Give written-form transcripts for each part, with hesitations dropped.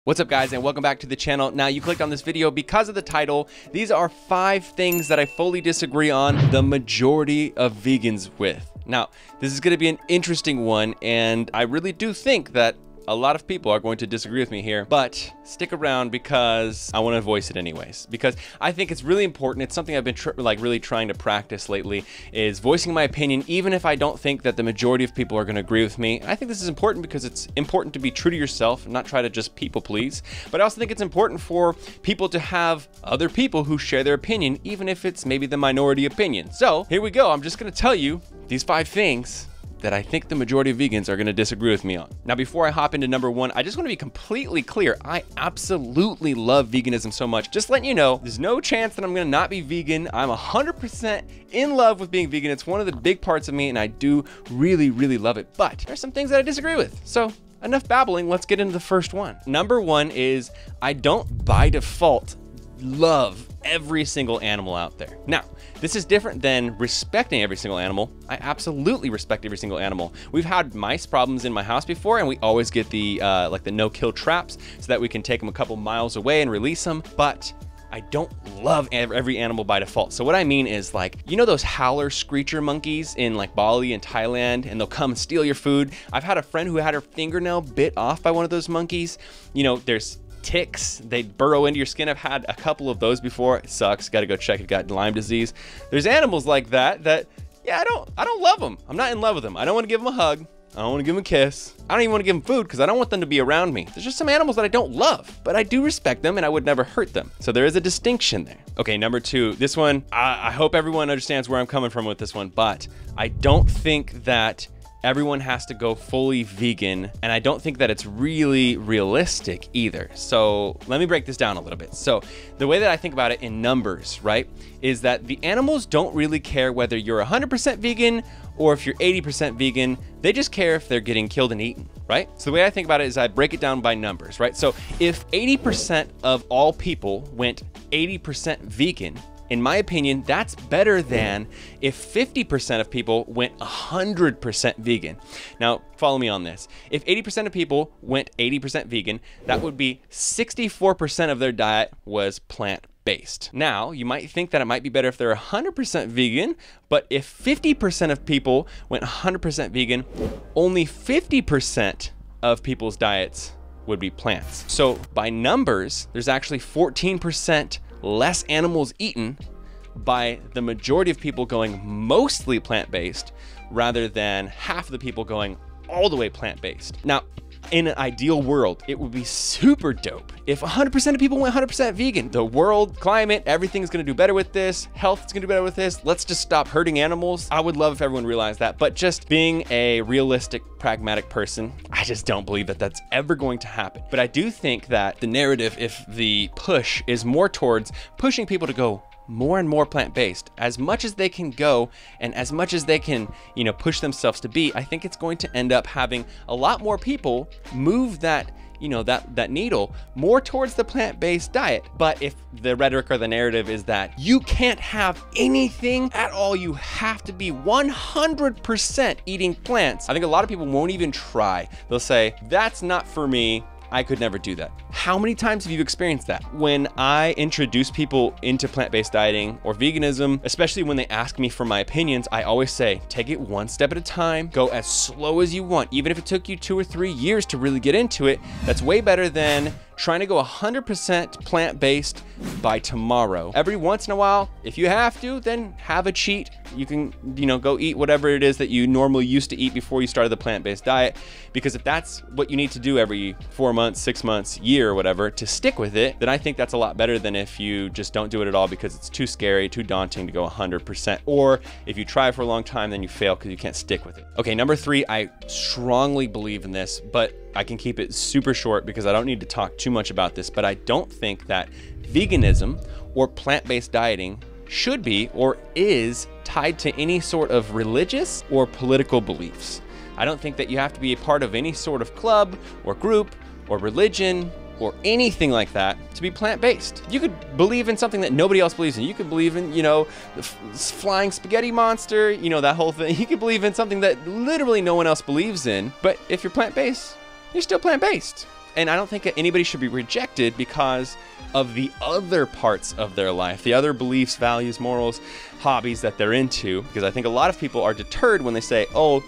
What's up, guys, and welcome back to the channel. Now, you clicked on this video because of the title. These are 5 things that I fully disagree on the majority of vegans with. Now, this is going to be an interesting one, and I really do think that a lot of people are going to disagree with me here, but stick around because I want to voice it anyways, because I think it's really important. It's something I've been really trying to practice lately, is voicing my opinion, even if I don't think that the majority of people are going to agree with me. I think this is important because it's important to be true to yourself and not try to just people please. But I also think it's important for people to have other people who share their opinion, even if it's maybe the minority opinion. So here we go. I'm just going to tell you these 5 things that I think the majority of vegans are gonna disagree with me on. Now, before I hop into number 1, I just wanna be completely clear. I absolutely love veganism so much. Just letting you know, there's no chance that I'm gonna not be vegan. I'm 100% in love with being vegan. It's one of the big parts of me, and I do really, really love it. But there's some things that I disagree with. So enough babbling, let's get into the first one. Number 1 is I don't by default love every single animal out there. Now, this is different than respecting every single animal. I absolutely respect every single animal. We've had mice problems in my house before, and we always get the the no-kill traps so that we can take them a couple miles away and release them. But I don't love every animal by default. So what I mean is, like, you know those howler screecher monkeys in like Bali and Thailand, and they'll come and steal your food? I've had a friend who had her fingernail bit off by one of those monkeys. You know, there's ticks, they burrow into your skin. I've had a couple of those before. It sucks. Got to go check it. Got Lyme disease. There's animals like that yeah, I don't love them. I'm not in love with them. I don't want to give them a hug. I don't want to give them a kiss. I don't even want to give them food because I don't want them to be around me. There's just some animals that I don't love, but I do respect them and I would never hurt them. So there is a distinction there. Okay, number 2, this one, I hope everyone understands where I'm coming from with this one, but I don't think that everyone has to go fully vegan, and I don't think that it's really realistic either. So let me break this down a little bit. So the way that I think about it in numbers, right, is that the animals don't really care whether you're 100% vegan or if you're 80% vegan. They just care if they're getting killed and eaten, right? So the way I think about it is I break it down by numbers, right? So if 80% of all people went 80% vegan, in my opinion, that's better than if 50% of people went 100% vegan. Now, follow me on this. If 80% of people went 80% vegan, that would be 64% of their diet was plant-based. Now, you might think that it might be better if they're 100% vegan, but if 50% of people went 100% vegan, only 50% of people's diets would be plants. So by numbers, there's actually 14% less animals eaten by the majority of people going mostly plant-based rather than half of the people going all the way plant-based. Now, in an ideal world, it would be super dope if 100% of people went 100% vegan. The world, climate, everything's gonna do better with this. Health is gonna do better with this. Let's just stop hurting animals. I would love if everyone realized that, but just being a realistic, pragmatic person, I just don't believe that that's ever going to happen. But I do think that the narrative, if the push is more towards pushing people to go more and more plant-based, as much as they can go and as much as they can, you know, push themselves to be, I think it's going to end up having a lot more people move that, you know, that needle more towards the plant-based diet. But if the rhetoric or the narrative is that you can't have anything at all, you have to be 100% eating plants, I think a lot of people won't even try. They'll say, that's not for me. I could never do that. How many times have you experienced that? When I introduce people into plant-based dieting or veganism, especially when they ask me for my opinions, I always say, take it one step at a time, go as slow as you want. Even if it took you 2 or 3 years to really get into it, that's way better than trying to go 100% plant-based by tomorrow. Every once in a while, if you have to, then have a cheat. You can, you know, go eat whatever it is that you normally used to eat before you started the plant-based diet. Because if that's what you need to do every 4 months, 6 months, year, or whatever to stick with it, then I think that's a lot better than if you just don't do it at all because it's too scary, too daunting to go 100%. Or if you try for a long time, then you fail because you can't stick with it. Okay, number 3, I strongly believe in this, but I can keep it super short because I don't need to talk too much about this, but I don't think that veganism or plant-based dieting should be or is tied to any sort of religious or political beliefs. I don't think that you have to be a part of any sort of club or group or religion or anything like that to be plant-based. You could believe in something that nobody else believes in. You could believe in, you know, the flying spaghetti monster, you know, that whole thing. You could believe in something that literally no one else believes in, but if you're plant-based, you're still plant-based. And I don't think anybody should be rejected because of the other parts of their life, the other beliefs, values, morals, hobbies that they're into, because I think a lot of people are deterred when they say, oh,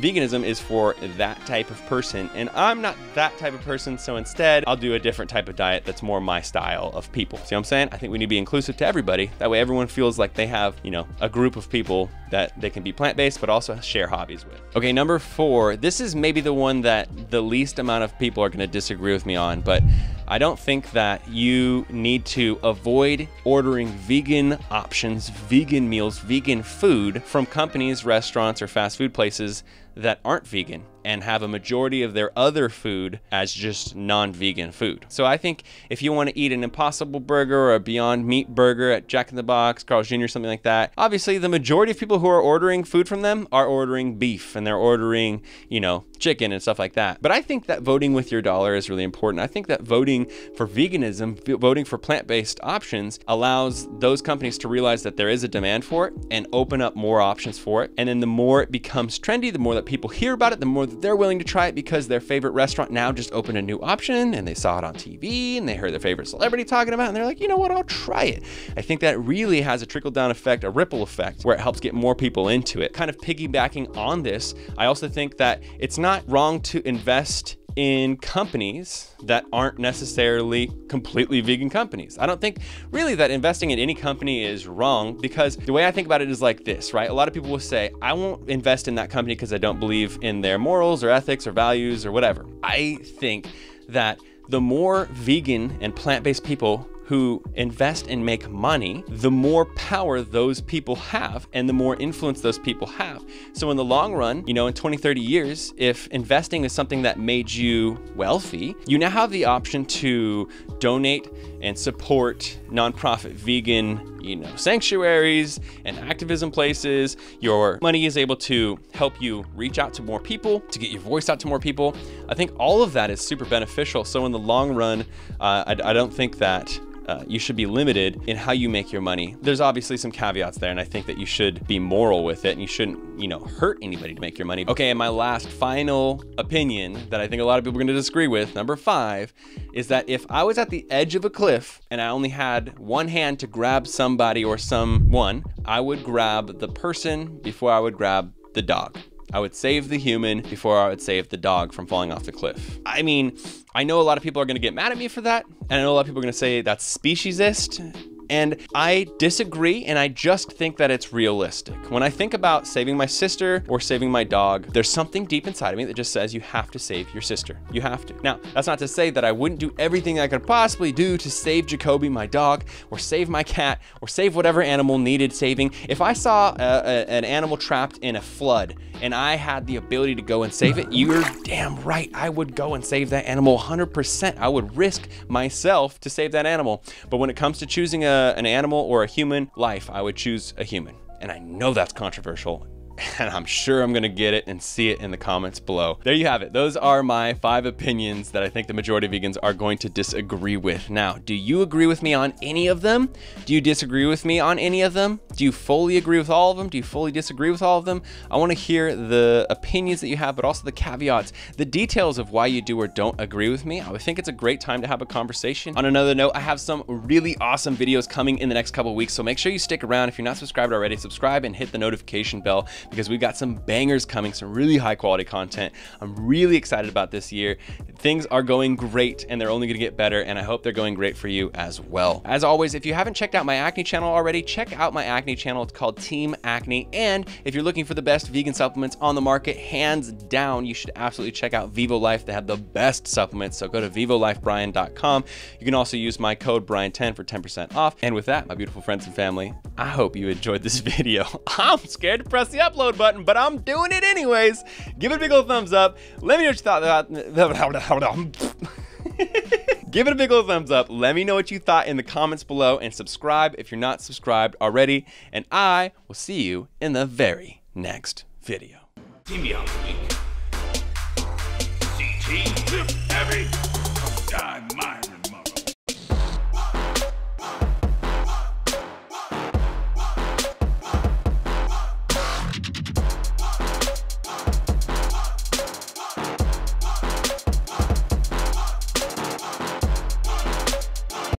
veganism is for that type of person, and I'm not that type of person, so instead I'll do a different type of diet that's more my style of people. See what I'm saying? I think we need to be inclusive to everybody. That way everyone feels like they have, you know, a group of people that they can be plant-based but also share hobbies with. Okay, number 4, this is maybe the one that the least amount of people are going to disagree with me on, but I don't think that you need to avoid ordering vegan options, vegan meals, vegan food from companies, restaurants, or fast food places that aren't vegan and have a majority of their other food as just non-vegan food. So I think if you want to eat an Impossible Burger or a Beyond Meat burger at Jack in the Box, Carl's Jr., something like that, obviously the majority of people who are ordering food from them are ordering beef and they're ordering, you know, chicken and stuff like that. But I think that voting with your dollar is really important. I think that voting for veganism, voting for plant-based options allows those companies to realize that there is a demand for it and open up more options for it. And then the more it becomes trendy, the more that people hear about it, the more that they're willing to try it because their favorite restaurant now just opened a new option and they saw it on TV and they heard their favorite celebrity talking about it and they're like, you know what, I'll try it. I think that really has a trickle-down effect, a ripple effect, where it helps get more people into it. Kind of piggybacking on this, I also think that it's not wrong to invest in companies that aren't necessarily completely vegan companies. I don't think really that investing in any company is wrong, because the way I think about it is like this, right? A lot of people will say, I won't invest in that company because I don't believe in their morals or ethics or values or whatever. I think that the more vegan and plant-based people who invest and make money, the more power those people have and the more influence those people have. So in the long run, you know, in 20, 30 years, if investing is something that made you wealthy, you now have the option to donate and support nonprofit vegan, you know, sanctuaries and activism places. Your money is able to help you reach out to more people, to get your voice out to more people. I think all of that is super beneficial. So in the long run, I don't think that you should be limited in how you make your money. There's obviously some caveats there, and I think that you should be moral with it and you shouldn't, you know, hurt anybody to make your money. Okay, and my last final opinion that I think a lot of people are gonna disagree with, number 5, is that if I was at the edge of a cliff and I only had one hand to grab somebody or someone, I would grab the person before I would grab the dog. I would save the human before I would save the dog from falling off the cliff. I mean, I know a lot of people are gonna get mad at me for that, and I know a lot of people are gonna say that's speciesist, and I disagree, and I just think that it's realistic. When I think about saving my sister or saving my dog, there's something deep inside of me that just says you have to save your sister. You have to. Now, that's not to say that I wouldn't do everything I could possibly do to save Jacoby, my dog, or save my cat, or save whatever animal needed saving. If I saw an animal trapped in a flood and I had the ability to go and save it, you're damn right, I would go and save that animal 100%. I would risk myself to save that animal. But when it comes to choosing an animal or a human life, I would choose a human. And I know that's controversial, and I'm sure I'm gonna get it and see it in the comments below. There you have it. Those are my 5 opinions that I think the majority of vegans are going to disagree with. Now, do you agree with me on any of them? Do you disagree with me on any of them? Do you fully agree with all of them? Do you fully disagree with all of them? I wanna hear the opinions that you have, but also the caveats, the details of why you do or don't agree with me. I would think it's a great time to have a conversation. On another note, I have some really awesome videos coming in the next couple of weeks, so make sure you stick around. If you're not subscribed already, subscribe and hit the notification bell, because we've got some bangers coming, some really high quality content. I'm really excited about this year. Things are going great and they're only gonna get better, and I hope they're going great for you as well. As always, if you haven't checked out my acne channel already, check out my acne channel. It's called Team Acne. And if you're looking for the best vegan supplements on the market, hands down, you should absolutely check out Vivo Life. They have the best supplements. So go to vivolifebrian.com. You can also use my code Brian10 for 10% off. And with that, my beautiful friends and family, I hope you enjoyed this video. I'm scared to press the upload button, but I'm doing it anyways. Give it a big old thumbs up. Let me know what you thought about Give it a big old thumbs up. Let me know what you thought in the comments below, and subscribe if you're not subscribed already. And I will see you in the very next video. Team Beyond Week. CT Heavy.